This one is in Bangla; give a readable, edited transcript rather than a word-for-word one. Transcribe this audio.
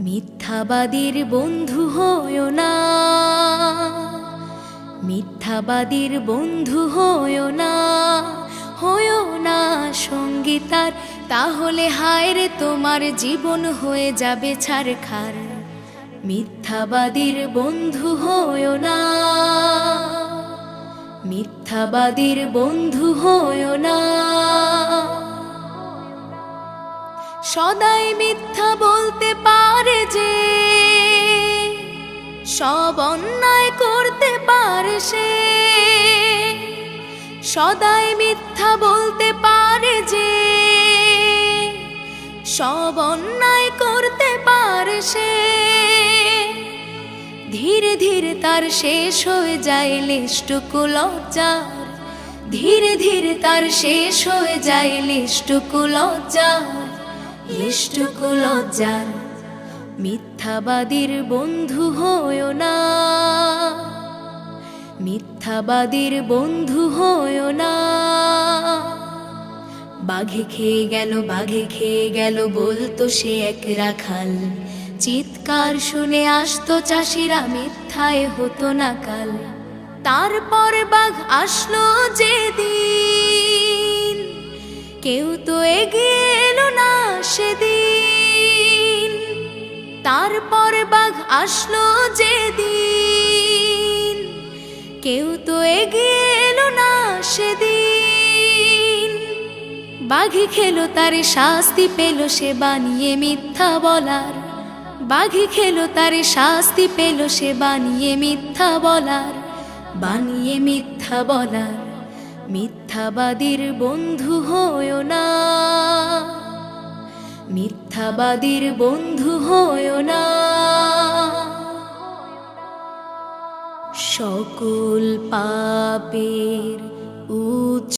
মিথ্যাবাদীর বন্ধু হয়ো না, মিথ্যাবাদীর বন্ধু হয়ো না, হয়ো না সঙ্গী তার, তাহলে হায় রে তোমার জীবন হয়ে যাবে ছারখার। মিথ্যাবাদীর বন্ধু হয়ো না, মিথ্যাবাদীর বন্ধু হয়ো না। সদাই মিথ্যা বলতে পারে যে, সব অন্যায় করতে পারে সে। সদাই মিথ্যা বলতে পারে যে, সব অন্যায় করতে পারে সে। ধীরে ধীরে তার শেষ হয়ে যায় লিষ্টুকু লজ্জার, ধীরে ধীরে তার শেষ হয়ে যায় লিষ্টুকু লজ্জার, লিষ্টুকু লজ্জার। মিথ্যাবাদীর বন্ধু হয়ো না, মিথ্যাবাদীর বন্ধু হয়ো না। বাঘে খেয়ে গেল, বাঘে খেয়ে গেল বলতো সে এক রাখাল, চিৎকার শুনে আসতো চাষিরা, মিথ্যায় হতো না কাল। তারপর বাঘ আসলো যেদিন, কেউ তো এগিয়ে এলো না সেদিন। তারপর বাঘ আসলো যেদিন, কেউ তো এগিয়ে এলো না সেদিন। বাঘে খেলো তার শাস্তি পেল সে বানিয়ে মিথ্যা বলার, বাঘে খেলো তার শাস্তি পেল সে বানিয়ে মিথ্যা বলার, বানিয়ে মিথ্যা বলার। মিথ্যাবাদীর বন্ধু হয়ো না, মিথ্যাবাদীর বন্ধু হয়ো না। সকল পাপের